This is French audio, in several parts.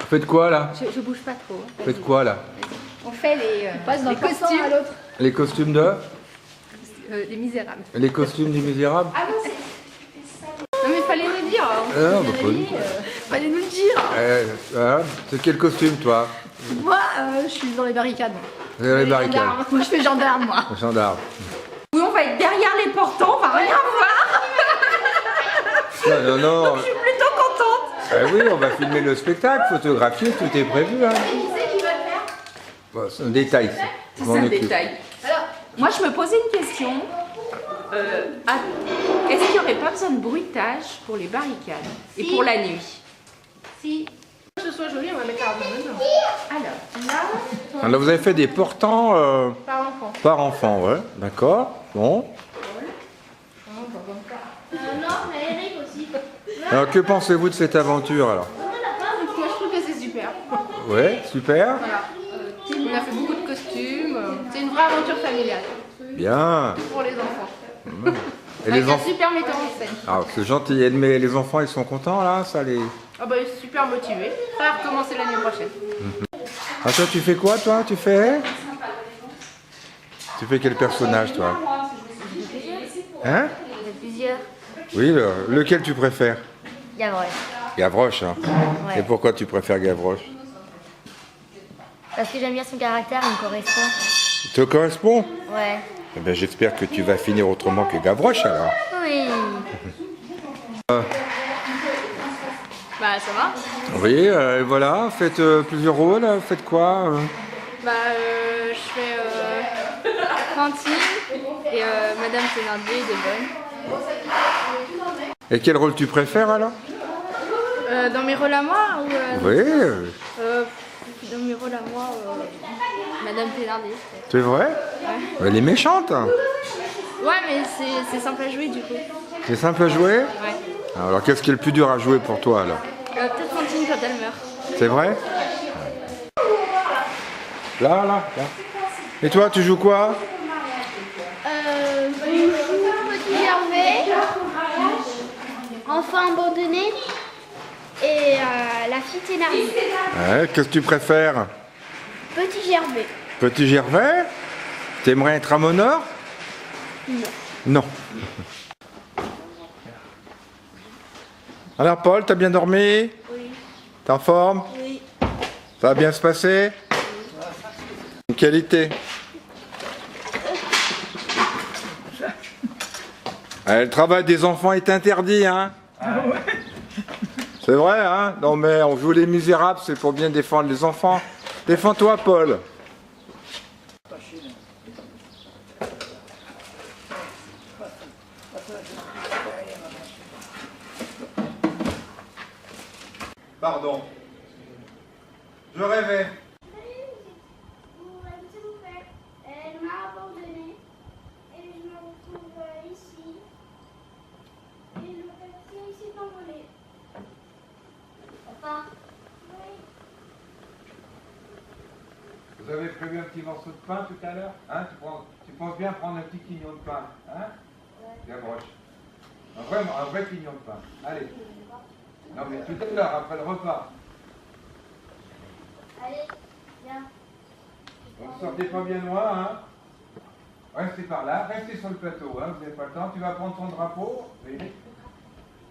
Faites quoi là? Je bouge pas trop. Faites quoi là? On fait les costumes à l'autre. Les costumes de? des Misérables. Les costumes des Misérables? Ah non, non mais fallait nous le dire. Ah, bah, pas du tout. Fallait nous le dire. C'est quel costume toi? Moi, je suis dans les barricades. Les barricades. Gendarmes. Moi, je fais gendarme, moi. Gendarme. Oui, on va être derrière les portants, on va rien voir. Non, non. Je suis plutôt contente. Ah oui, on va filmer le spectacle, photographier, tout est prévu. Hein. Qui c'est qui va le faire? Bon, c'est un détail. Ça. C'est M'en un occupe. détail. Alors, Moi, je me posais une question. Est-ce qu'il n'y aurait pas besoin de bruitage pour les barricades et Si. pour la nuit? si que ce soit joli, on va mettre la dedans. Alors, là, Alors vous avez fait des portants Par enfant. par enfant, ouais. D'accord. Bon. Non, mais Eric aussi. Alors que pensez-vous de cette aventure alors? Moi, je trouve que c'est super. Ouais, super. Voilà. On a fait beaucoup de costumes. C'est une vraie aventure familiale. Bien. Pour les enfants. Et Avec les un enfants. super metteur en scène. Ah, c'est gentil. Mais les enfants, ils sont contents là, ça les. Ah bah, il est super motivé. Ça va recommencer l'année prochaine. Ah toi, tu fais quoi toi? Tu fais quel personnage toi? Hein? Il y a plusieurs. Oui, lequel tu préfères? Gavroche. Gavroche. Hein. Ouais. Et pourquoi tu préfères Gavroche? Parce que j'aime bien son caractère, il me correspond. Il te correspond? Ouais. Eh ben, j'espère que tu vas finir autrement que Gavroche alors. Oui. Bah, ça va. Oui, voilà, faites plusieurs rôles, faites quoi Bah, je fais Fantine et Madame Thénardier de Bonne. Et quel rôle tu préfères alors? Dans mes rôles à moi ou Oui, dans mes rôles à moi, Madame Thénardier. c'est vrai? Elle est méchante. Ouais, mais c'est simple à jouer du coup. C'est simple à jouer? Ouais. Alors qu'est-ce qui est le plus dur à jouer pour toi alors? Peut-être Fantine quand elle meurt. C'est vrai? Là. Et toi, tu joues quoi? Petit Gervais, enfant abandonné et la fille Thénardier. Ouais, qu'est-ce que tu préfères? Petit Gervais. Petit Gervais? T'aimerais être à Monor? Non. Alors Paul, t'as bien dormi? Oui. T'es en forme? Oui. Ça va bien se passer? Une qualité. Le travail des enfants est interdit, hein? C'est vrai, hein? Non mais on joue les misérables, c'est pour bien défendre les enfants. Défends-toi, Paul. Pardon. Je rêvais. Elle m'a abandonné et je me retrouve ici. Et le taxi s'est envolé. Papa? Oui. Vous avez prévu un petit morceau de pain tout à l'heure? Hein? Tu penses bien prendre un petit quignon de pain? Hein? Gavroche. Un vrai quignon de pain. Allez. Non mais tout à l'heure, après le repas. Allez, viens. Donc sortez pas bien loin, hein? Restez par là, restez sur le plateau, hein? Vous n'avez pas le temps. Tu vas prendre ton drapeau. Oui.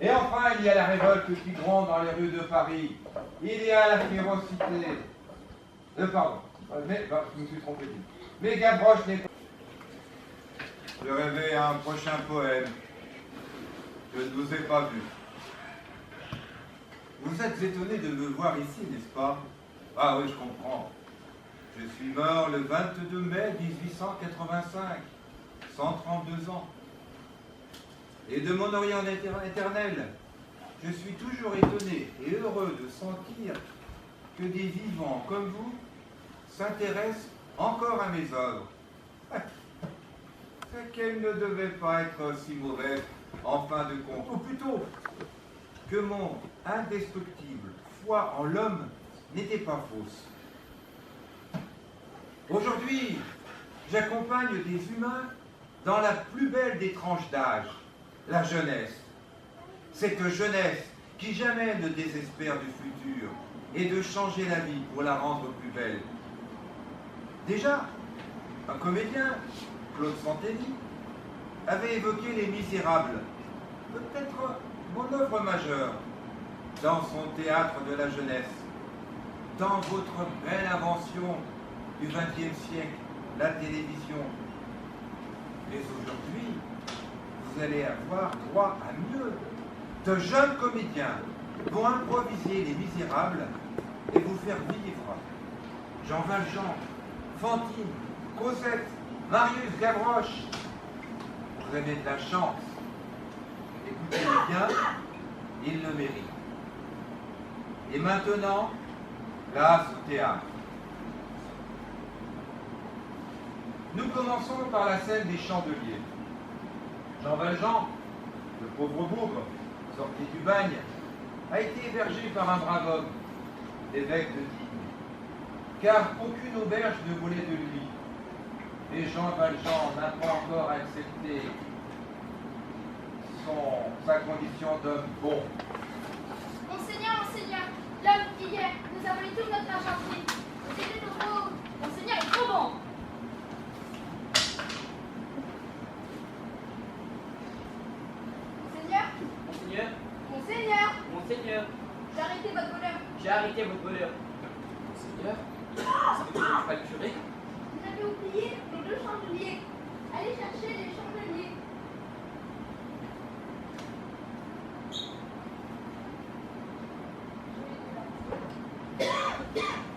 Et enfin, il y a la révolte qui gronde dans les rues de Paris. Il y a la férocité. Pardon. Mais, je me suis trompé. Mais Gavroche n'est pas... Je rêvais à un prochain poème. Je ne vous ai pas vu. Vous êtes étonné de me voir ici, n'est-ce pas? Ah oui, je comprends. Je suis mort le 22 mai 1885, 132 ans. Et de mon Orient éternel, je suis toujours étonné et heureux de sentir que des vivants comme vous s'intéressent encore à mes œuvres. C'est qu'elles ne devaient pas être si mauvaises en fin de compte. Ou plutôt, que mon indestructible foi en l'homme n'était pas fausse. Aujourd'hui, j'accompagne des humains dans la plus belle des tranches d'âge, la jeunesse. Cette jeunesse qui jamais ne désespère du futur, et de changer la vie pour la rendre plus belle. Déjà, un comédien, Claude Santeni, avait évoqué Les Misérables, peut-être mon œuvre majeure, dans son théâtre de la jeunesse, dans votre belle invention du XXe siècle, la télévision. Mais aujourd'hui, vous allez avoir droit à mieux. De jeunes comédiens vont improviser Les Misérables et vous faire vivre. Jean Valjean, Fantine, Cosette, Marius Gavroche. Vous avez de la chance. Écoutez-les bien, ils le méritent. Et maintenant, place au théâtre. Nous commençons par la scène des Chandeliers. Jean Valjean, le pauvre bougre, sorti du bagne, a été hébergé par un brave homme, l'évêque de Digne, car aucune auberge ne voulait de lui. Et Jean Valjean n'a pas encore accepté sa condition d'homme bon. Monseigneur, l'homme d'hier nous a volé tout notre argenterie. Vous étiez trop beau. Monseigneur est trop bon. Monseigneur, J'ai arrêté votre voleur. j'ai arrêté votre voleur. Monseigneur, c'est que je pas le curé. Vous avez oublié les 2 chandeliers. Allez chercher les chandeliers.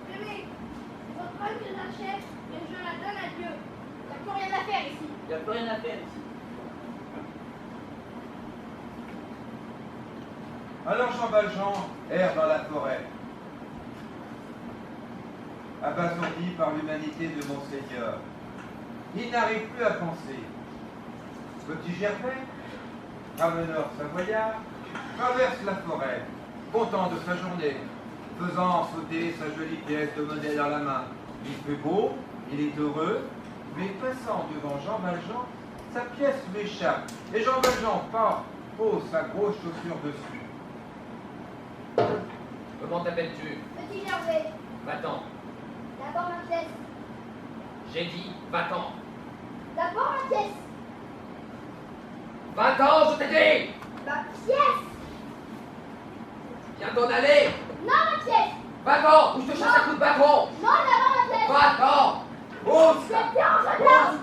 Bébé, votre femme que j'achète et je la donne à Dieu. Il n'y a plus rien à faire ici. Il n'y a plus rien à faire ici. Alors Jean Valjean erre dans la forêt, abasourdi par l'humanité de Monseigneur. Il n'arrive plus à penser. Petit Gervais, rameneur savoyard, traverse la forêt, content de sa journée, faisant sauter sa jolie pièce de monnaie dans la main. Il fait beau, il est heureux, mais passant devant Jean Valjean, sa pièce lui échappe, et Jean Valjean pose sa grosse chaussure dessus. Comment t'appelles-tu? Petit Gervais, Va-t'en. d'abord ma pièce. J'ai dit, va-t'en. D'abord ma pièce. Va-t'en, je t'ai dit! Ma pièce. Viens t'en aller! Non, ma pièce. Va-t'en, ou je te chasse un coup de bâton! Non, d'abord ma pièce. Va-t'en! Pousse! Je te dérange pas.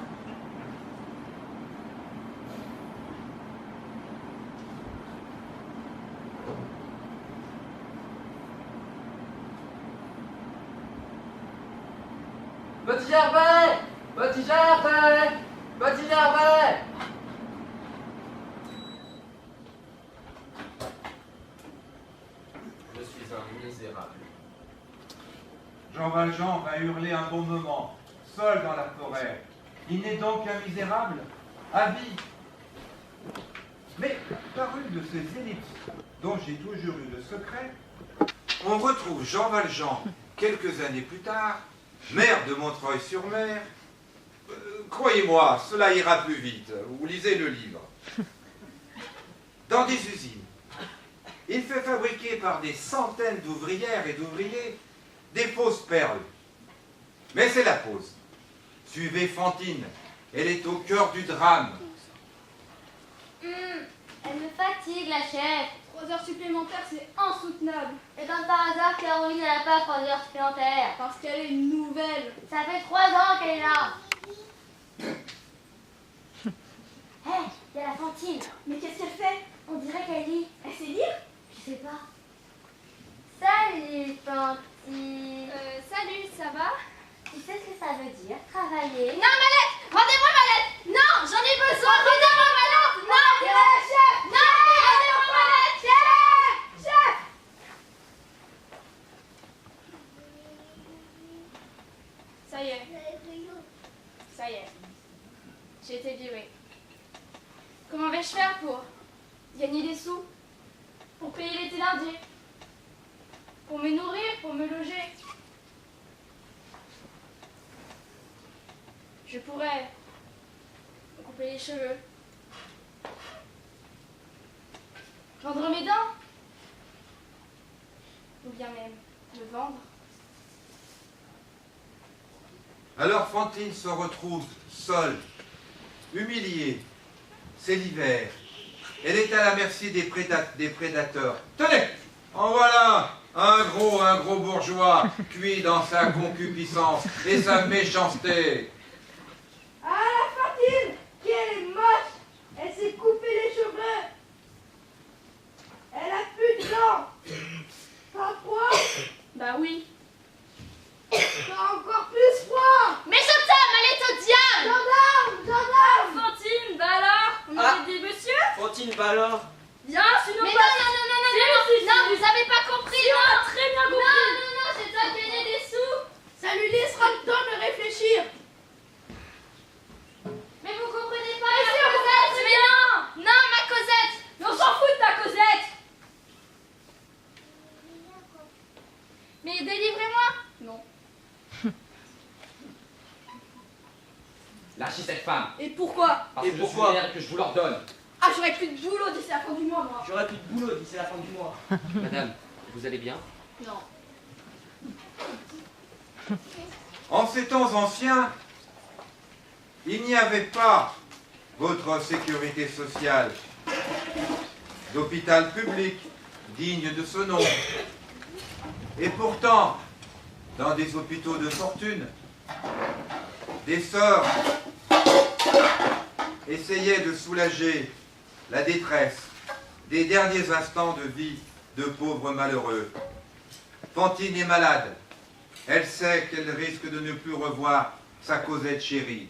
Petit Gervais! Petit Gervais! Petit Gervais! Je suis un misérable. Jean Valjean va hurler un bon moment, seul dans la forêt. Il n'est donc qu'un misérable, à vie. Mais par une de ces ellipses dont j'ai toujours eu le secret, on retrouve Jean Valjean quelques années plus tard, maire de Montreuil-sur-Mer. Croyez-moi, cela ira plus vite. Vous lisez le livre. Dans des usines. Il fait fabriquer par des centaines d'ouvrières et d'ouvriers des fausses perles. Mais c'est la pause. Suivez Fantine. Elle est au cœur du drame. Elle me fatigue, la chef. 3 heures supplémentaires, c'est insoutenable. Et comme par hasard, Caroline n'a pas 3 heures supplémentaires. Parce qu'elle est nouvelle. Ça fait 3 ans qu'elle est là. Hé, il y a la Fantine. Mais qu'est-ce qu'elle fait? On dirait qu'elle lit. Elle sait lire? Je sais pas. Salut, Fantine. Salut, ça va? Tu sais ce que ça veut dire, travailler? Non, ma lettre! Rendez-moi ma lettre! Non, j'en ai besoin! Rendez-moi ma lettre! Non, chef! Non, rendez-moi ma lettre! Chef! Chef! Ça y est. Ça y est. J'ai été virée. Comment vais-je faire pour gagner des sous? Pour payer les thénardier? Pour me nourrir? Pour me loger? Je pourrais me couper les cheveux, vendre mes dents, ou bien même Le vendre. Alors Fantine se retrouve seule, humiliée. C'est l'hiver. Elle est à la merci des prédateurs. Tenez, en voilà un gros bourgeois, cuit dans sa concupiscence et sa méchanceté. Ah, la Fantine, qui elle est moche. Elle s'est coupé les cheveux. Elle a plus de dents. T'as froid? Bah oui. T'as encore plus froid. Mais cette femme, elle est au diable! Gendarme! Fantine, bah alors? On aurait dit monsieur? Fantine, bah alors? Bien, sinon Mais pas. non, Si, non, vous avez pas compris, Si, on a très bien compris. Non, c'est toi qui gagné des sous. Ça lui laissera le temps de réfléchir. Mais vous comprenez pas, Mais ma si, on Cosette. comprend, Mais non, non, ma Cosette. Mais on s'en fout de ta Cosette. Mais délivrez-moi. Non. Lâchez cette femme. Et pourquoi? Parce Et que pourquoi? je suis maire et que je vous l'ordonne. Ah, j'aurais plus de boulot d'ici la fin du mois, moi. J'aurai plus de boulot d'ici la fin du mois. Madame, vous allez bien? Non. En ces temps anciens, il n'y avait pas votre sécurité sociale, d'hôpital public digne de ce nom. Et pourtant, dans des hôpitaux de fortune, des sœurs essayaient de soulager la détresse des derniers instants de vie de pauvres malheureux. Fantine est malade. Elle sait qu'elle risque de ne plus revoir sa Cosette chérie.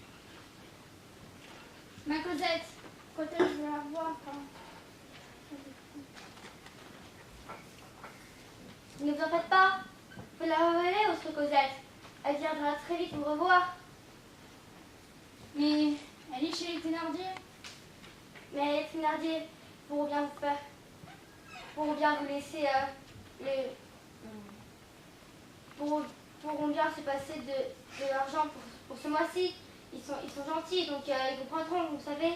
Ma Cosette, quand est-ce que je veux la voir? Ne vous en faites pas. Vous la revenez, votre Cosette. Elle viendra très vite vous revoir. Mais elle est chez les Thénardier. Mais les Thénardier pourront bien vous faire. Pourront bien vous laisser pourront bien se passer de l'argent pour ce mois-ci. Ils sont gentils, donc ils vous prendront, vous savez.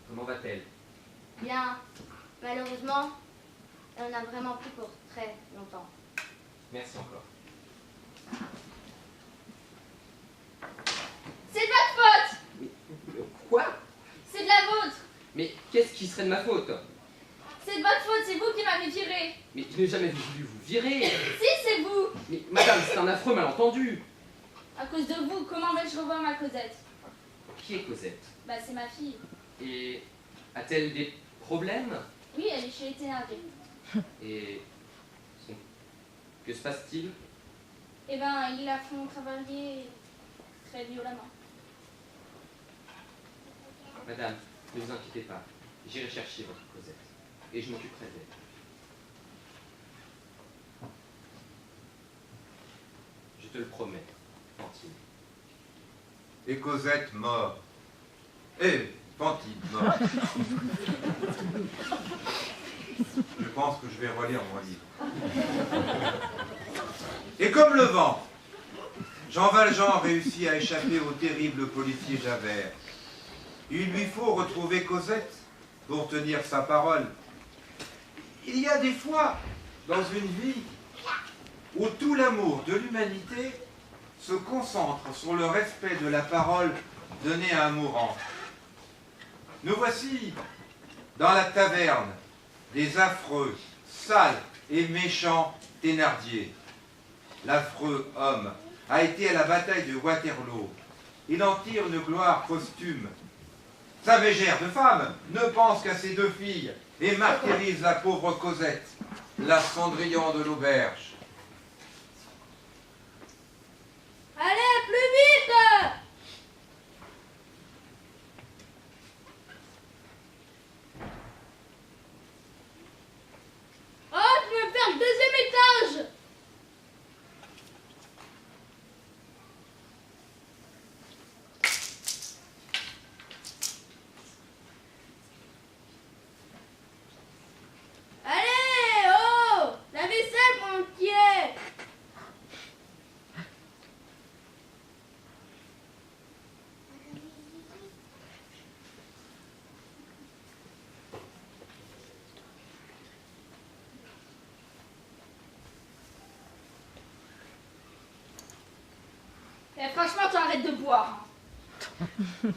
Comment va-t-elle? Bien, malheureusement, elle n'en a vraiment plus pour très longtemps. Merci encore. C'est de votre faute. Quoi? C'est de la vôtre. Mais qu'est-ce qui serait de ma faute? C'est de votre faute, c'est vous qui m'avez viré. Mais je n'ai jamais voulu vous virer. Si, c'est vous. Mais madame, c'est un affreux malentendu. À cause de vous, comment vais-je revoir ma Cosette? Qui est Cosette? Bah, c'est ma fille. Et a-t-elle des problèmes? Oui, elle est chez les Thénardier. Et que se passe-t-il? Eh ben, ils la font travailler très violemment. Madame, ne vous inquiétez pas. J'irai chercher votre Cosette. Et je m'occuperai d'elle. Je te le promets, Fantine. Et Cosette mort. Et Fantine mort. Je pense que je vais relire mon livre. Et comme le vent, Jean Valjean réussit à échapper au terrible policier Javert. Il lui faut retrouver Cosette pour tenir sa parole. Il y a des fois dans une vie où tout l'amour de l'humanité se concentre sur le respect de la parole donnée à un mourant. Nous voici dans la taverne des affreux, sales et méchants Thénardier. L'affreux homme a été à la bataille de Waterloo. Il en tire une gloire posthume. Sa mégère de femme ne pense qu'à ses deux filles et martyrise la pauvre Cosette, la Cendrillon de l'auberge. Allez, plus vite! Oh, tu veux faire le deuxième étage! Allez, oh! La vaisselle, mon pied! Eh, franchement, tu arrêtes de boire. Oh, et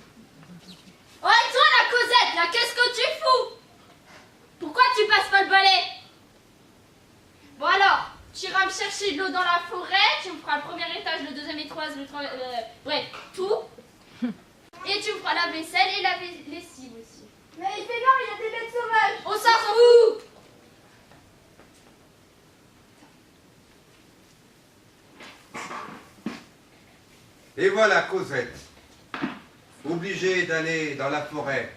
toi, la Cosette, là, qu'est-ce que tu fous? Pourquoi tu passes pas le balai? Bon alors, tu iras me chercher de l'eau dans la forêt, tu me feras le premier étage, le deuxième étage, bref, tout. Et tu me feras la vaisselle et la lessive aussi. Mais il fait noir, il y a des bêtes sauvages. On s'en fout. Et voilà Cosette, obligée d'aller dans la forêt.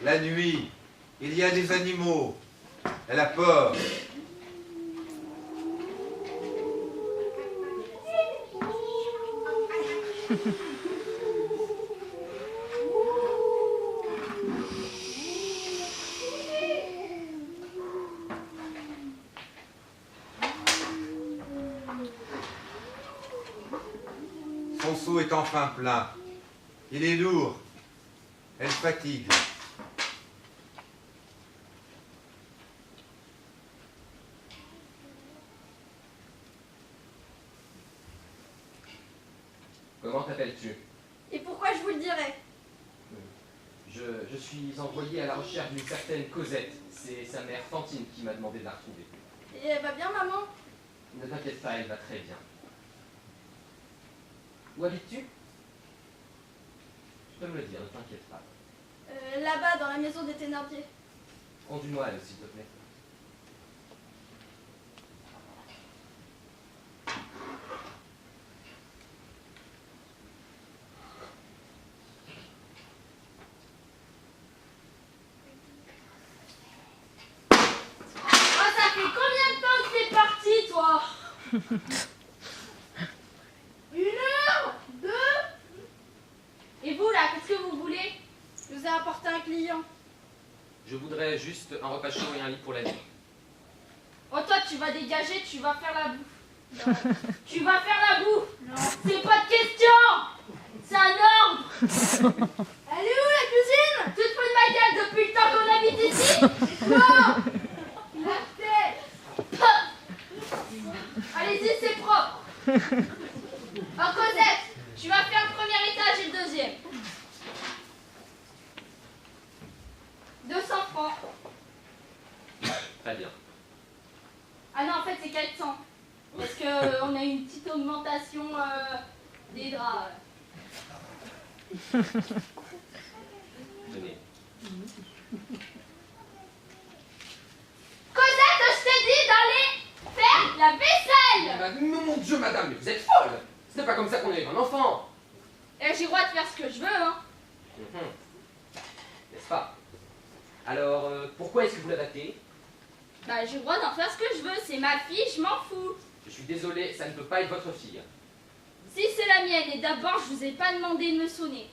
La nuit, il y a des animaux. Elle a peur. Son seau est enfin plein. Il est lourd. Elle fatigue. Comment t'appelles-tu? Et pourquoi je vous le dirais? Je suis envoyé à la recherche d'une certaine Cosette. C'est sa mère Fantine qui m'a demandé de la retrouver. Et elle va bien, maman? Ne t'inquiète pas, elle va très bien. Où habites-tu? Tu peux me le dire, ne t'inquiète pas. Là-bas, dans la maison des Thénardier. Conduis-moi, elle, s'il te plaît. Oh, ça fait combien de temps que t'es parti, toi? 1 heure? 2? Et vous, là, qu'est-ce que vous voulez? Je vous ai apporté un client. Je voudrais juste un repas chaud et un lit pour la nuit. Oh, toi, tu vas dégager, tu vas faire la bouffe. Non. Tu vas faire la bouffe. Non. C'est pas de question. C'est un ordre. Elle est où, la cuisine? Tu te fous de ma gueule depuis le temps qu'on habite ici? Non. La tête. Allez-y, c'est propre. Oh, Cosette, tu vas faire le premier étage et le deuxième. 200 francs. Très bien. Ah non, en fait, c'est 400. Parce qu'on a eu une petite augmentation des draps. Tenez. Cosette, je t'ai dit d'aller faire la vaisselle. Mais mon Dieu, madame, mais vous êtes folle! Ce n'est pas comme ça qu'on élève un enfant! Et j'ai le droit de faire ce que je veux, hein. N'est-ce pas? Alors, pourquoi est-ce que vous la battez? Bah, j'ai le droit d'en faire ce que je veux. C'est ma fille, je m'en fous. Je suis désolé, ça ne peut pas être votre fille. Si c'est la mienne, et d'abord, je vous ai pas demandé de me sonner.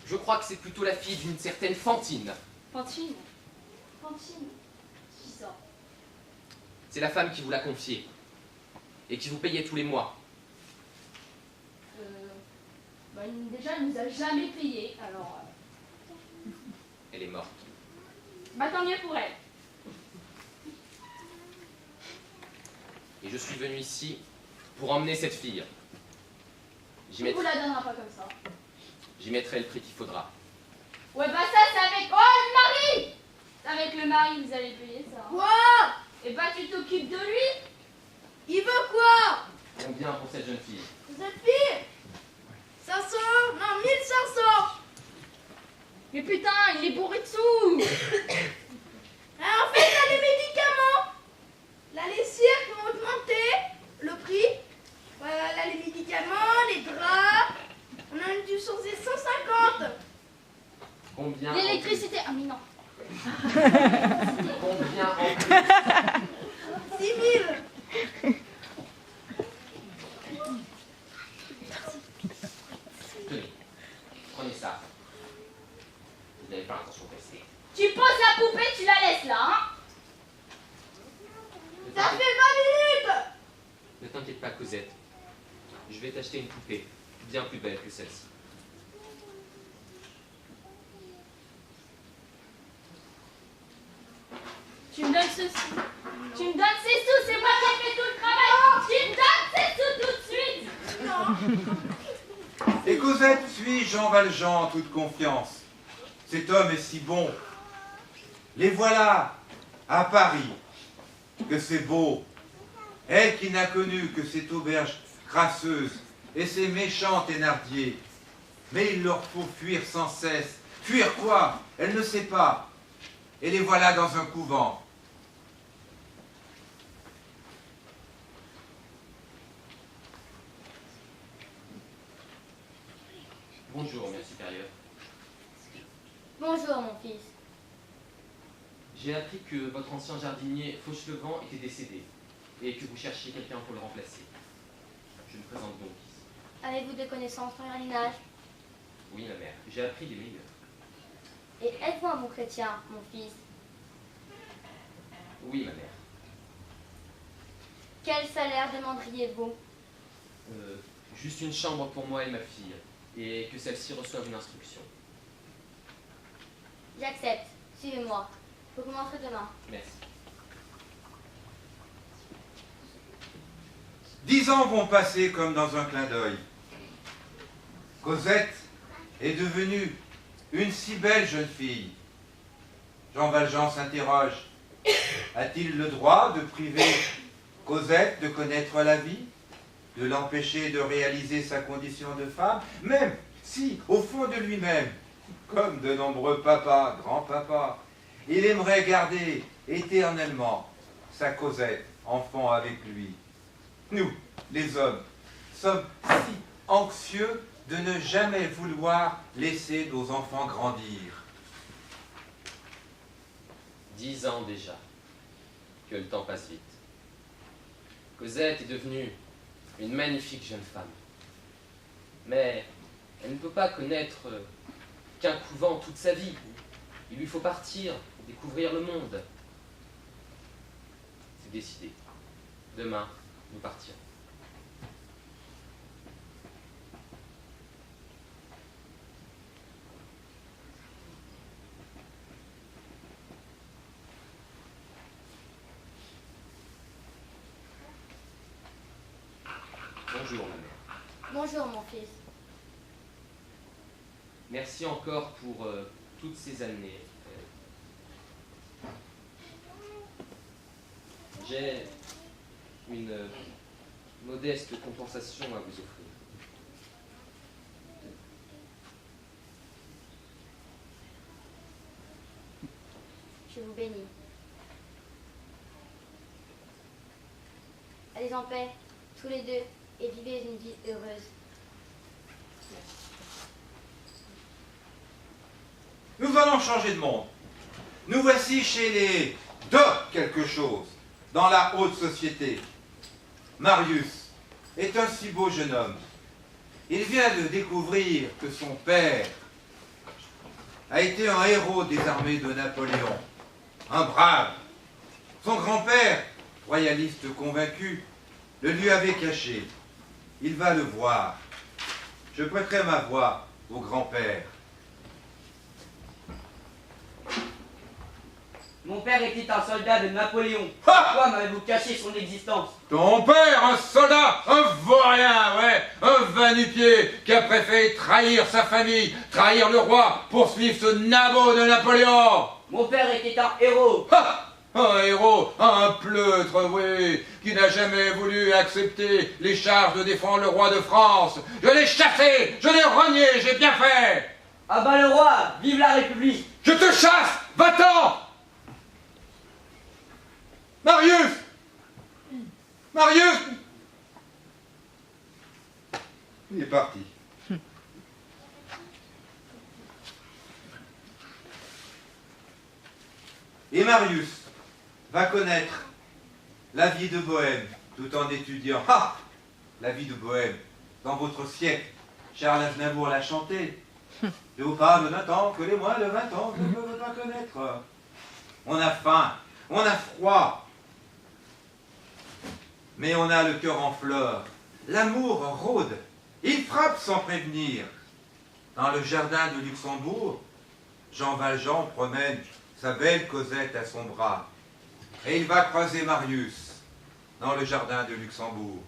Je crois que c'est plutôt la fille d'une certaine Fantine. Fantine. Fantine. Qui ça? C'est la femme qui vous l'a confiée. Et qui vous payait tous les mois. Bah, déjà, elle nous a jamais payé, alors... Elle est morte. Bah, tant mieux pour elle. Et je suis venu ici pour emmener cette fille. On vous la donnera pas comme ça. J'y mettrai le prix qu'il faudra. Ouais, bah ça, c'est avec... Oh, le mari! C'est avec le mari, vous allez payer ça. Hein. Quoi? Et bah, tu t'occupes de lui? Il veut quoi? Combien pour cette jeune fille? Vous êtes fille? 500? Non, 1500. Mais putain, il est bourré de sous. En fait, il y a les médicaments. Là, les cirques ont augmenté le prix. Voilà, là, les médicaments, les draps. On a dû sourcer 150. Combien? L'électricité... Ah, mais non. Combien en plus? 6 000. Tenez, prenez ça. Vous n'avez pas l'intention de rester. Tu poses la poupée, tu la laisses là, hein? Ça fait 20 minutes. Ne t'inquiète pas, Cosette. Je vais t'acheter une poupée bien plus belle que celle-ci. Tu me donnes ce sou. Tu me donnes ces sous, c'est moi qui ai fait tout le travail. Tu me donnes ces sous tout de suite. Non. Et Cosette suit Jean Valjean en toute confiance. Cet homme est si bon. Les voilà à Paris. Que c'est beau. Elle qui n'a connu que cette auberge crasseuse et ces méchants thénardiers. Mais il leur faut fuir sans cesse. Fuir quoi? Elle ne sait pas. Et les voilà dans un couvent. Bonjour, Mère supérieure. Bonjour, mon fils. J'ai appris que votre ancien jardinier Fauchelevent était décédé et que vous cherchiez quelqu'un pour le remplacer. Je me présente donc ici. Avez-vous des connaissances dans le jardinage? Oui, ma mère, j'ai appris des meilleurs. Et êtes-vous un bon chrétien, mon fils? Oui, ma mère. Quel salaire demanderiez-vous? Juste une chambre pour moi et ma fille, et que celle-ci reçoive une instruction. J'accepte. Suivez-moi. Vous commencerez demain. Merci. 10 ans vont passer comme dans un clin d'œil. Cosette est devenue une si belle jeune fille. Jean Valjean s'interroge. A-t-il le droit de priver Cosette de connaître la vie, de l'empêcher de réaliser sa condition de femme, même si, au fond de lui-même, comme de nombreux papas, grands-papas, il aimerait garder éternellement sa Cosette, enfant avec lui. Nous, les hommes, sommes si anxieux de ne jamais vouloir laisser nos enfants grandir. 10 ans déjà. Que le temps passe vite. Cosette est devenue une magnifique jeune femme. Mais elle ne peut pas connaître qu'un couvent toute sa vie. Il lui faut partir, découvrir le monde. C'est décidé. Demain, nous partirons. Bonjour, ma mère. Bonjour, mon fils. Merci encore pour toutes ces années. J'ai une modeste compensation à vous offrir. Je vous bénis. Allez en paix, tous les deux, et vivez une vie heureuse. Nous allons changer de monde. Nous voici chez les de quelque chose, dans la haute société. Marius est un si beau jeune homme. Il vient de découvrir que son père a été un héros des armées de Napoléon, un brave. Son grand-père, royaliste convaincu, le lui avait caché. Il va le voir. Je prêterai ma voix au grand-père. Mon père était un soldat de Napoléon. Ha! Pourquoi m'avez-vous caché son existence? Ton père, un soldat, un vaurien, ouais, un va-nu-pied qui a préféré trahir sa famille, trahir le roi, pour suivre ce nabot de Napoléon. Mon père était un héros. Ha! Un héros, un pleutre, oui, qui n'a jamais voulu accepter les charges de défendre le roi de France. Je l'ai chassé, je l'ai renié, j'ai bien fait. Ah bah le roi, vive la République. Je te chasse, va-t'en. Marius! Marius! Il est parti. Et Marius va connaître la vie de Bohème, tout en étudiant. Ah! La vie de Bohème, dans votre siècle, Charles Aznavour l'a chanté. Je vous parle de Nathan, que les moins de 20 ans ne peuvent pas connaître. On a faim, on a froid, mais on a le cœur en fleurs. L'amour rôde, il frappe sans prévenir. Dans le jardin de Luxembourg, Jean Valjean promène sa belle Cosette à son bras. Et il va croiser Marius dans le jardin de Luxembourg.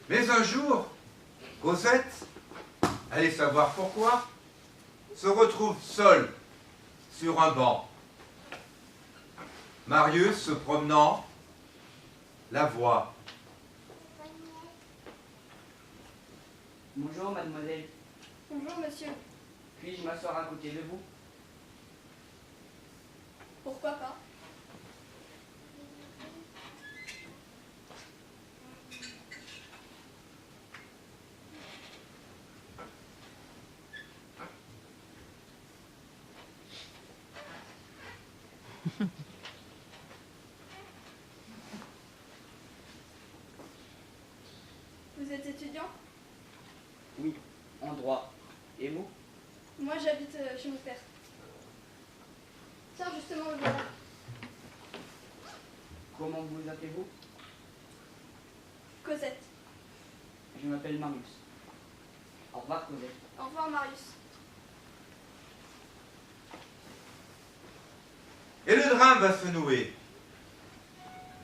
Mais un jour, Cosette, allez savoir pourquoi, se retrouve seule sur un banc. Marius, se promenant, la voit. Bonjour, mademoiselle. Bonjour, monsieur. Puis-je m'asseoir à côté de vous? Pourquoi pas? Vous êtes étudiant? Oui, en droit. Et vous? Moi, j'habite chez mon père. Tiens, justement, le voilà. Comment vous appelez-vous? Cosette. Je m'appelle Marius. Au revoir, Cosette. Au revoir, Marius. Et le drame va se nouer.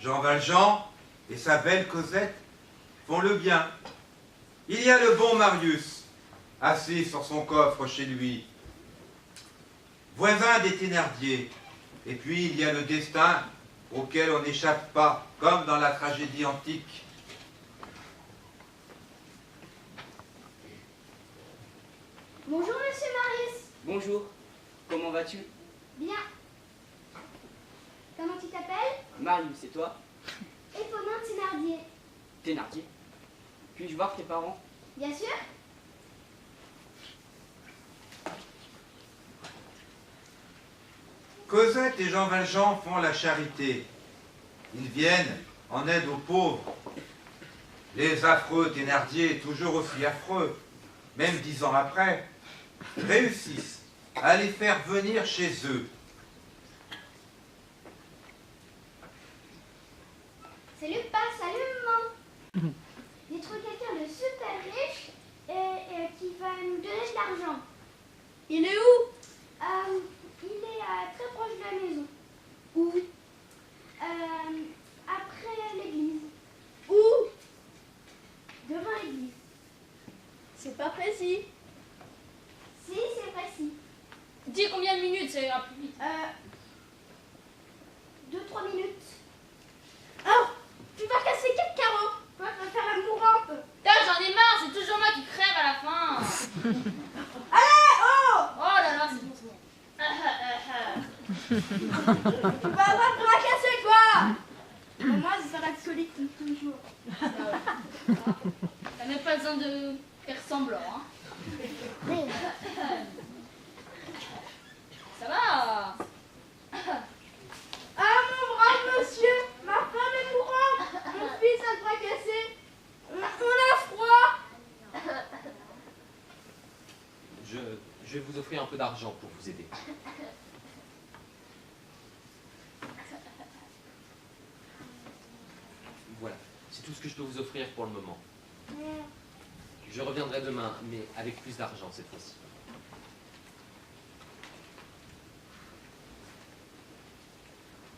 Jean Valjean et sa belle Cosette font le bien. Il y a le bon Marius, assis sur son coffre chez lui, voisin des Thénardier. Et puis il y a le destin auquel on n'échappe pas, comme dans la tragédie antique. Bonjour, monsieur Marius. Bonjour. Comment vas-tu? Bien. Comment tu t'appelles? Marius, et toi? Éphonin Thénardier. Thénardier. Puis-je voir tes parents? Bien sûr. Cosette et Jean Valjean font la charité. Ils viennent en aide aux pauvres. Les affreux Thénardier, toujours aussi affreux, même 10 ans après, réussissent à les faire venir chez eux. Salut papa, salut maman. J'ai trouvé quelqu'un de super riche et qui va nous donner de l'argent. Il est où? Il est très proche de la maison. Où? Après l'église. Où? Devant l'église. C'est pas précis. Si, c'est précis. Dis combien de minutes, ça ira plus vite. 2-3 minutes. Oh, tu vas casser 4 carreaux. Toi, tu vas faire la mourante. Putain, j'en ai marre, c'est toujours moi qui crève à la fin. Allez, oh! Oh là là, c'est bon, c'est bon. Tu vas avoir pour la casser, toi! Moi, je serai solide comme toujours. T'as même pas besoin de faire semblant, hein. Ça va? Ah, mon brave monsieur! Ma femme est mourante! Mon fils a le bras cassé! On a froid! Je vais vous offrir un peu d'argent pour vous aider. Voilà, c'est tout ce que je peux vous offrir pour le moment. Je reviendrai demain, mais avec plus d'argent cette fois-ci.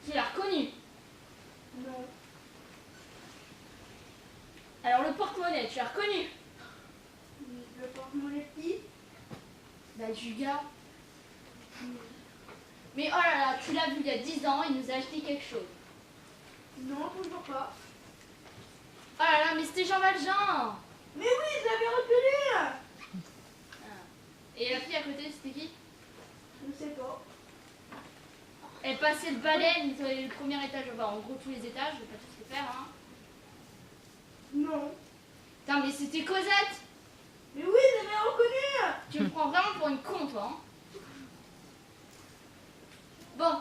Tu l'as reconnu? Non. Alors le porte-monnaie, tu l'as reconnu? Le porte-monnaie qui? Bah du gars. Mais oh là là, tu l'as vu il y a 10 ans, il nous a acheté quelque chose. Non, toujours pas. Oh là là, mais c'était Jean Valjean. Mais oui, je l'avais reconnu! Et la fille à côté, c'était qui? Je sais pas. Elle passait le balai, le premier étage, enfin, en gros tous les étages, je vais pas tous les faire, hein. Non. Putain, mais c'était Cosette. Mais oui, je l'avais reconnu! Tu me prends vraiment pour une con, toi, hein. Bon,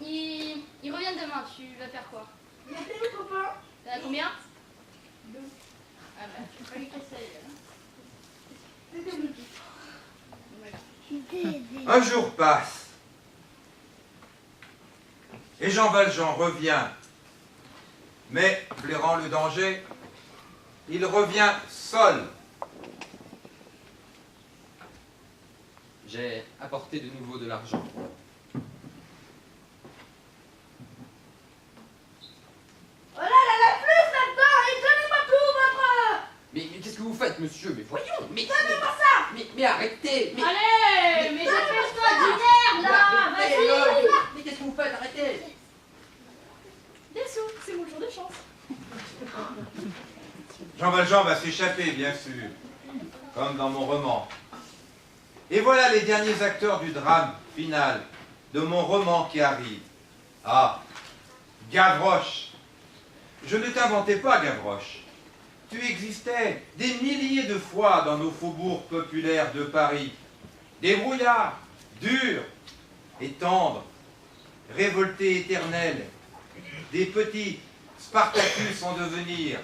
il revient demain, tu vas faire quoi? Il y a tes copains. T'en as combien? 2. Ah bah, tu vas lui casser la gueule, hein. C'est des Voilà. Un jour passe. Et Jean Valjean revient. Mais, flairant le danger, il revient seul. J'ai apporté de nouveau de l'argent. Oh là là, la plus là-dedans! Et donnez-moi tout, votre faites, monsieur? Mais voyons, mais... Donnez-moi ça! Mais arrêtez! Mais... Allez, mais dépêche-toi du nerf, là! Vas-y! Mais qu'est-ce que vous faites? Arrêtez! Des sous, c'est mon jour de chance. Jean Valjean va s'échapper, bien sûr, comme dans mon roman. Et voilà les derniers acteurs du drame final de mon roman qui arrive. Ah, Gavroche. Je ne t'inventais pas, Gavroche. Tu existais des milliers de fois dans nos faubourgs populaires de Paris. Débrouillard, dur et tendre, révolté éternel, des petits Spartacus en devenir.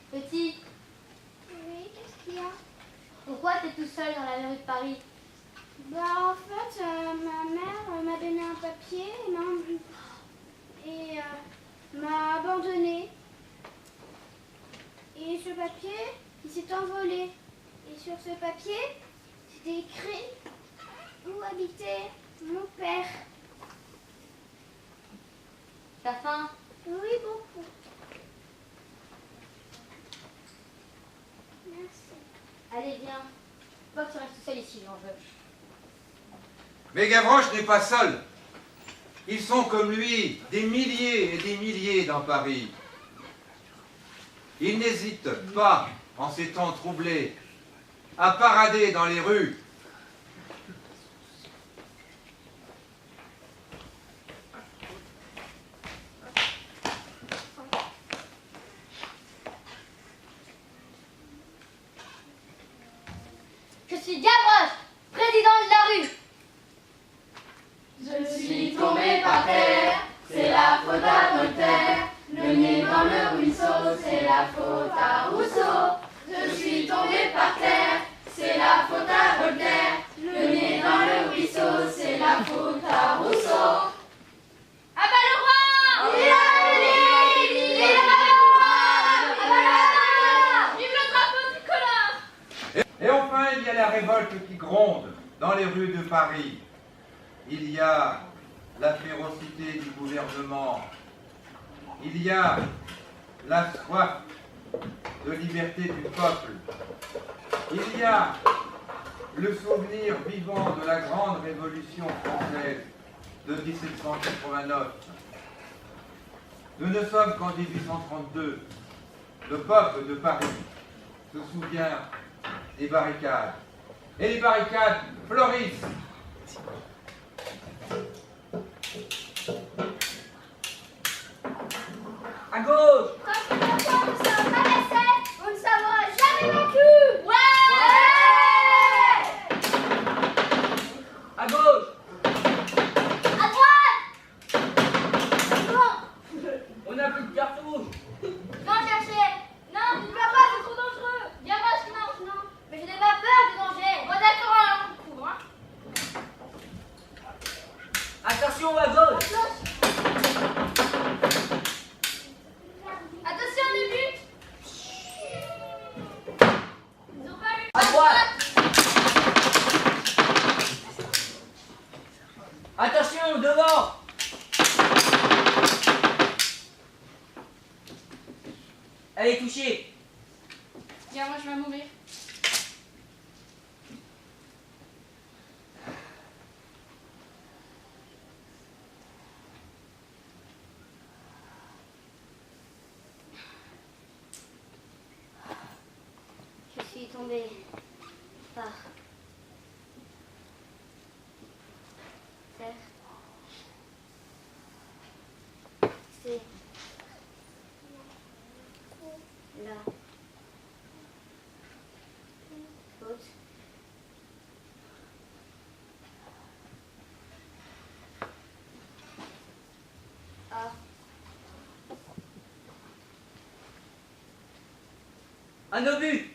Petit. Oui, qu'est-ce qu'il y a? Pourquoi t'es tout seul dans la rue de Paris? Bah en fait, ma mère m'a donné un papier et m'a abandonné. Et ce papier, il s'est envolé. Et sur ce papier, c'était écrit où habitait mon père. T'as faim? Oui, beaucoup. Merci. Allez, viens. Pas que tu restes tout seul ici, j'en veux. Mais Gavroche n'est pas seul. Ils sont comme lui, des milliers et des milliers dans Paris. Il n'hésite pas, en ces temps troublés, à parader dans les rues. Je suis Gavroche, président de la rue. Je suis tombé par terre, c'est la faute à Voltaire. Le nez dans le ruisseau, c'est la faute à Rousseau. Je suis tombé par terre, c'est la faute à Voltaire. Le nez dans le ruisseau, c'est la faute à Rousseau. Ah bah le roi! Il a gagné! Il a le roi! Ah bah vive le drapeau tricolore! Et enfin, il y a la révolte qui gronde dans les rues de Paris. Il y a la férocité du gouvernement. Il y a la soif de liberté du peuple. Il y a le souvenir vivant de la grande révolution française de 1789. Nous ne sommes qu'en 1832. Le peuple de Paris se souvient des barricades. Et les barricades fleurissent. À gauche! Quand on ne se paraissait, on ne saura jamais vaincu. Ouais! À gauche! À droite! Non! On n'a plus de cartouches! Non, chercher! Non, ne vas pas, c'est trop dangereux! Gavroche, non, non! Mais je n'ai pas peur du danger! Bon, d'accord, alors on court, hein! Attention, à gauche! Attention, le but! Ils ont pas eu. À droite! Attention, devant! Elle est touchée! Viens, moi je vais mourir. Je suis tombée par terre. C'est la faute à Un obus!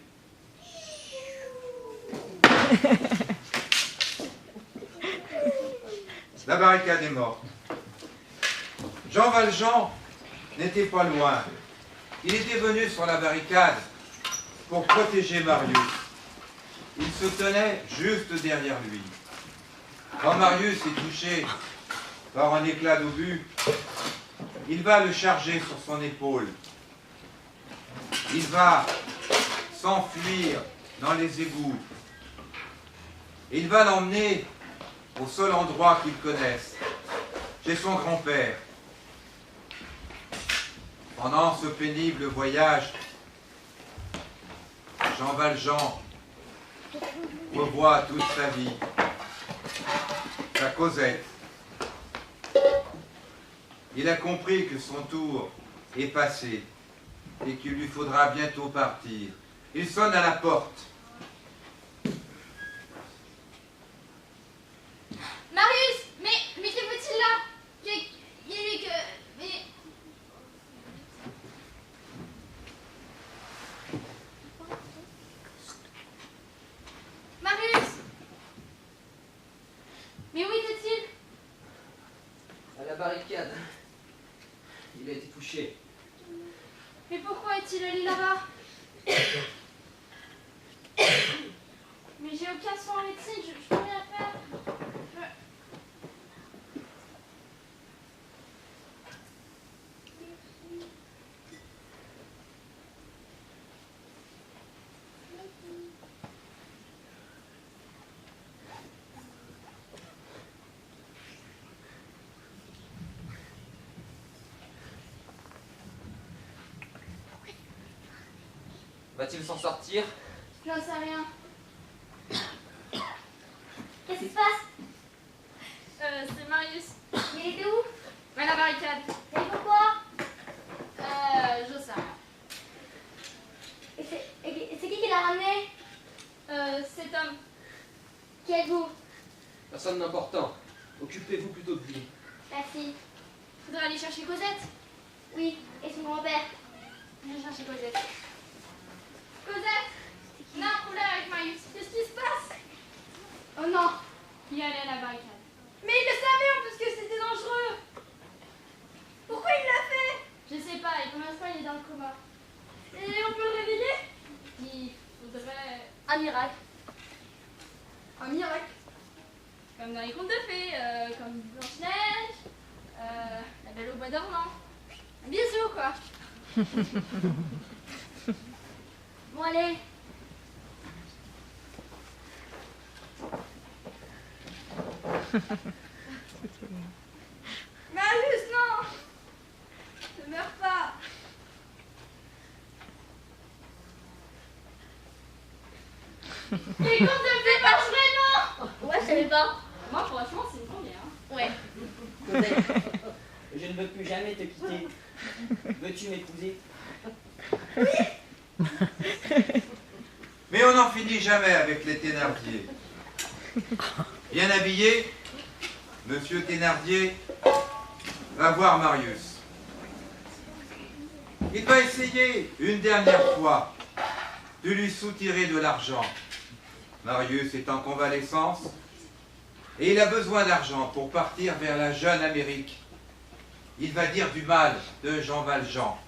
La barricade est morte. Jean Valjean n'était pas loin. Il était venu sur la barricade pour protéger Marius. Il se tenait juste derrière lui. Quand Marius est touché par un éclat d'obus, il va le charger sur son épaule. Il va s'enfuir dans les égouts. Il va l'emmener au seul endroit qu'il connaisse, chez son grand-père. Pendant ce pénible voyage, Jean Valjean revoit toute sa vie, sa Cosette. Il a compris que son tour est passé et qu'il lui faudra bientôt partir. Il sonne à la porte. Marius, mais que faut-il là? Mais... Marius! Mais où était-il? À la barricade. Il a été touché. Mais pourquoi est-il allé là-bas? Mais j'ai aucun soin en médecine, je peux rien faire. Va-t-il s'en sortir? J'en sais rien. Qu'est-ce qui se passe? C'est Marius. Il était où? À la barricade. Et pourquoi? Je sais rien. Et c'est qui l'a ramené? Cet homme. Qui êtes-vous? Personne d'important. Occupez-vous plutôt de lui. Merci. Faudrait aller chercher Cosette. Oui, et son grand-père. Je vais chercher Cosette. Cosette! On a un problème avec Marius. Qu'est-ce qui se passe? Oh non! Il est allé à la barricade. Mais il le savait en plus que c'était dangereux. Pourquoi il l'a fait? Je sais pas, et pour l'instant il est dans le coma. Et on peut le réveiller? Il faudrait... Un miracle. Un miracle. Comme dans les contes de fées, comme Blanche-Neige, la Belle au bois dormant. Un bisou quoi. Bon, allez. Marius, non! Ne meurs pas! Les contes de fées marchent vraiment! Ouais, je savais pas. Moi franchement c'est une première. Hein. Ouais. Cosette, je ne veux plus jamais te quitter. Veux-tu m'épouser? Mais on n'en finit jamais avec les Thénardier. Bien habillé, Monsieur Thénardier va voir Marius. Il va essayer une dernière fois de lui soutirer de l'argent. Marius est en convalescence et il a besoin d'argent pour partir vers la jeune Amérique. Il va dire du mal de Jean Valjean.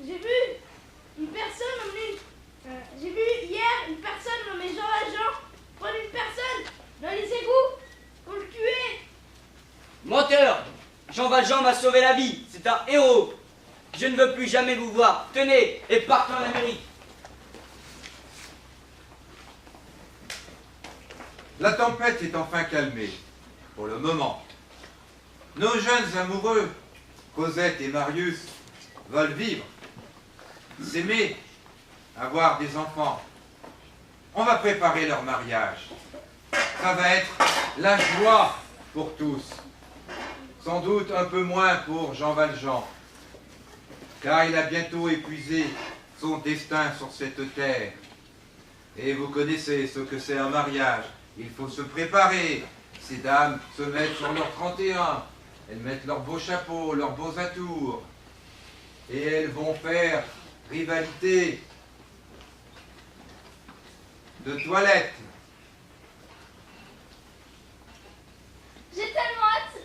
J'ai vu une personne nommée... j'ai vu hier une personne nommée Jean Valjean prendre une personne dans les égouts pour le tuer. Menteur! Jean Valjean m'a sauvé la vie. C'est un héros. Je ne veux plus jamais vous voir. Tenez et partez en Amérique. La tempête est enfin calmée, pour le moment. Nos jeunes amoureux, Cosette et Marius, veulent vivre, s'aimer, avoir des enfants. On va préparer leur mariage. Ça va être la joie pour tous. Sans doute un peu moins pour Jean Valjean, car il a bientôt épuisé son destin sur cette terre. Et vous connaissez ce que c'est un mariage. Il faut se préparer. Ces dames se mettent sur leur 31. Elles mettent leurs beaux chapeaux, leurs beaux atours. Et elles vont faire rivalité de toilette. J'ai tellement hâte.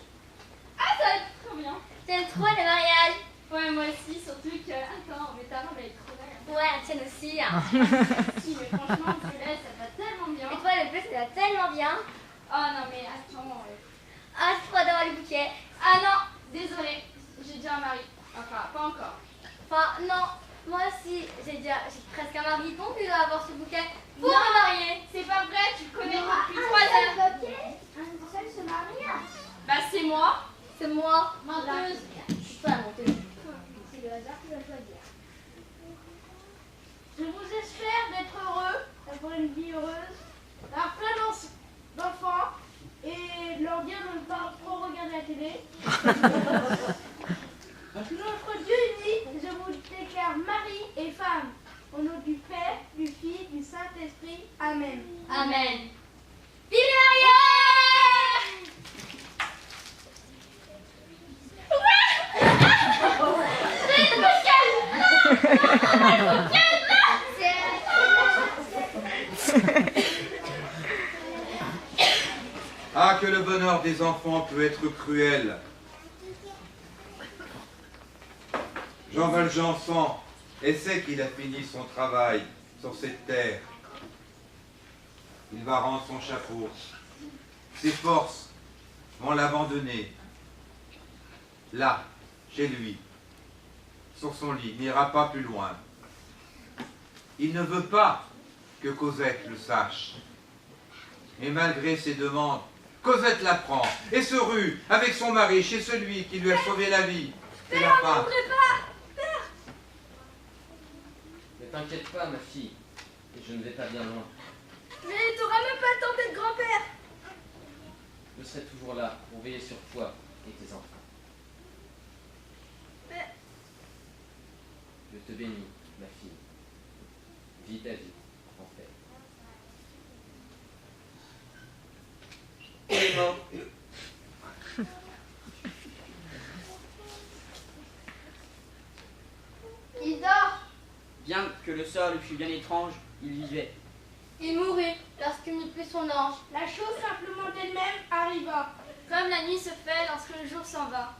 Ah ça va être trop bien. T'aimes trop les mariages? Ouais moi aussi, surtout que... Attends, mais ta robe elle est trop belle. Ouais, la tienne aussi. Hein. Si mais franchement, tu laisses, ça va tellement bien. Et toi, le plus, c'est va tellement bien. Oh non, mais attends. Ah, c'est trop d'avoir le bouquet. Ah non, désolée, j'ai déjà un mari. Enfin, pas encore. Enfin, non, moi aussi, j'ai presque un mari, donc il doit avoir ce bouquet pour Non, me marier. C'est pas vrai, tu le connais depuis 3 heures. Un seul se marie. Bah, c'est moi. C'est moi. Menteuse. Je suis pas menteuse. C'est le hasard qui va choisir. Je vous espère d'être heureux, d'avoir une vie heureuse, d'avoir plein d'enfants et leur dire de ne pas trop regarder la télé. Notre Dieu uni, je vous déclare mari et femme. Au nom du Père, du Fils, du Saint-Esprit. Amen. Amen. Vive les mariés! Ah, que le bonheur des enfants peut être cruel. Jean Valjean sent et sait qu'il a fini son travail sur cette terre. Il va rendre son chapeau. Ses forces vont l'abandonner. Là, chez lui, sur son lit, il n'ira pas plus loin. Il ne veut pas que Cosette le sache. Mais malgré ses demandes, Cosette l'apprend et se rue avec son mari chez celui qui lui a sauvé la vie. C'est la fin. Ne t'inquiète pas, ma fille, je ne vais pas bien loin. Mais t'auras même pas le temps d'être grand-père. Je serai toujours là pour veiller sur toi et tes enfants. Mais- Je te bénis, ma fille. Vis ta vie en paix. Il est mort. Il dort. Bien que le sort lui fût bien étrange, il vivait. Il mourut lorsqu'il n'eut plus son ange. La chose simplement d'elle-même arriva. Comme la nuit se fait lorsque le jour s'en va.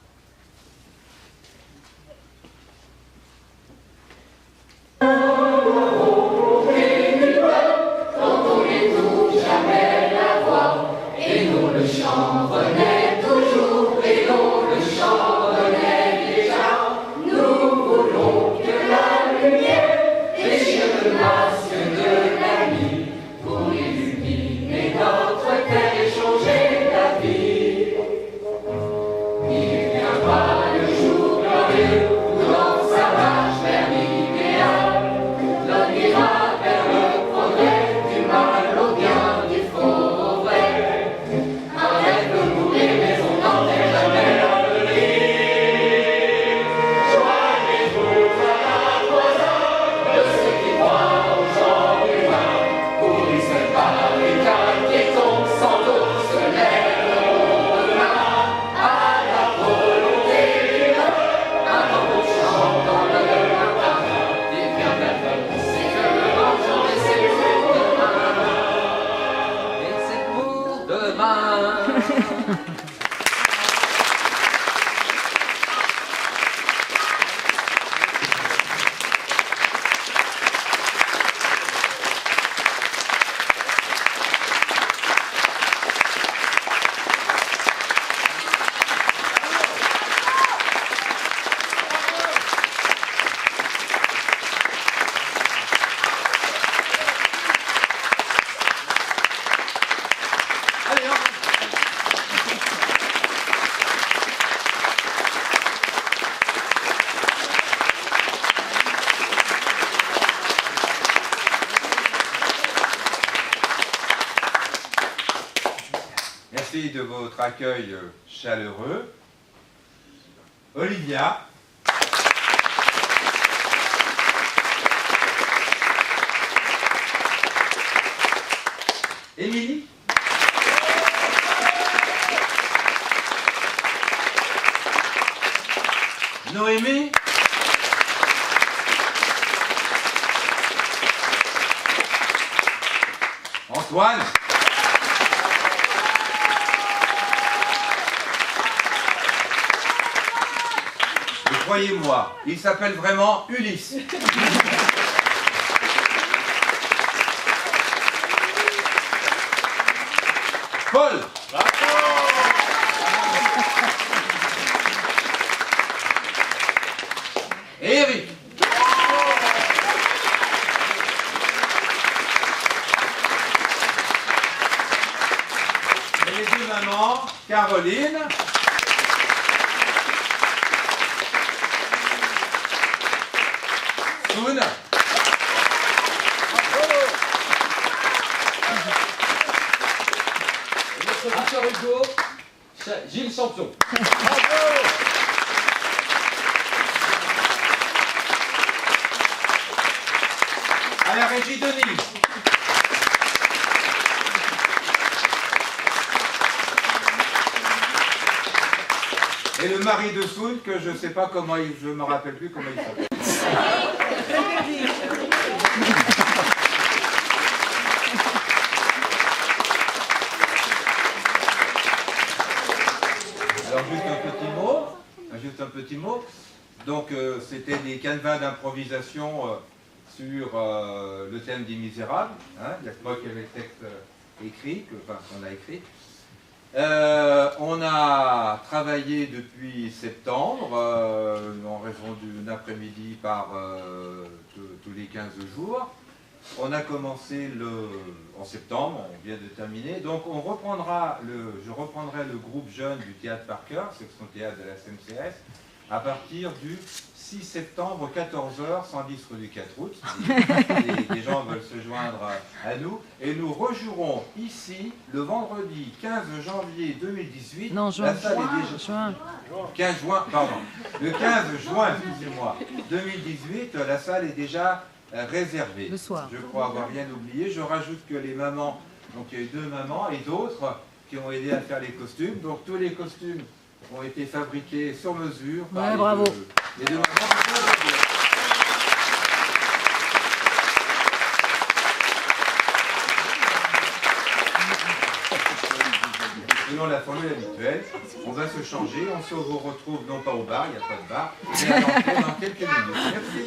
Merci de votre accueil chaleureux. Olivia. Émilie. Noémie. Antoine. Et croyez-moi, il s'appelle vraiment Ulysse. Paul. Et Eric. Et les deux mamans, Caroline. Soun. Victor Hugo, Gilles Champion. À la régie Denise. Et le mari de Soun, que je ne sais pas comment il, je me rappelle plus comment il s'appelle. Alors juste un petit mot. Donc c'était des canevas d'improvisation sur le thème des Misérables. Hein. Il y a que moi qui avais le texte écrit, qu'on a écrit. On a travaillé depuis septembre, en raison d'un après-midi par tous les 15 jours. On a commencé en septembre, on vient de terminer. Donc je reprendrai le groupe jeune du Théâtre par Cœur, section théâtre de la SMCS, à partir du 6 septembre, 14h, 110 rue du 4 août. Les gens veulent se joindre à nous. Et nous rejouerons ici le vendredi 15 janvier 2018. Non, juin. La salle est déjà... 15 juin, pardon. Le 15 juin, excusez-moi, 2018, la salle est déjà réservée. Le soir. Je crois avoir rien oublié. Je rajoute que les mamans, donc il y a eu 2 mamans et d'autres qui ont aidé à faire les costumes. Donc tous les costumes ont été fabriqués sur mesure par bravo. Les 2 mamans. Selon la formule habituelle, on va se changer, on se retrouve non pas au bar, il n'y a pas de bar, mais à l'entrée dans quelques minutes. Merci.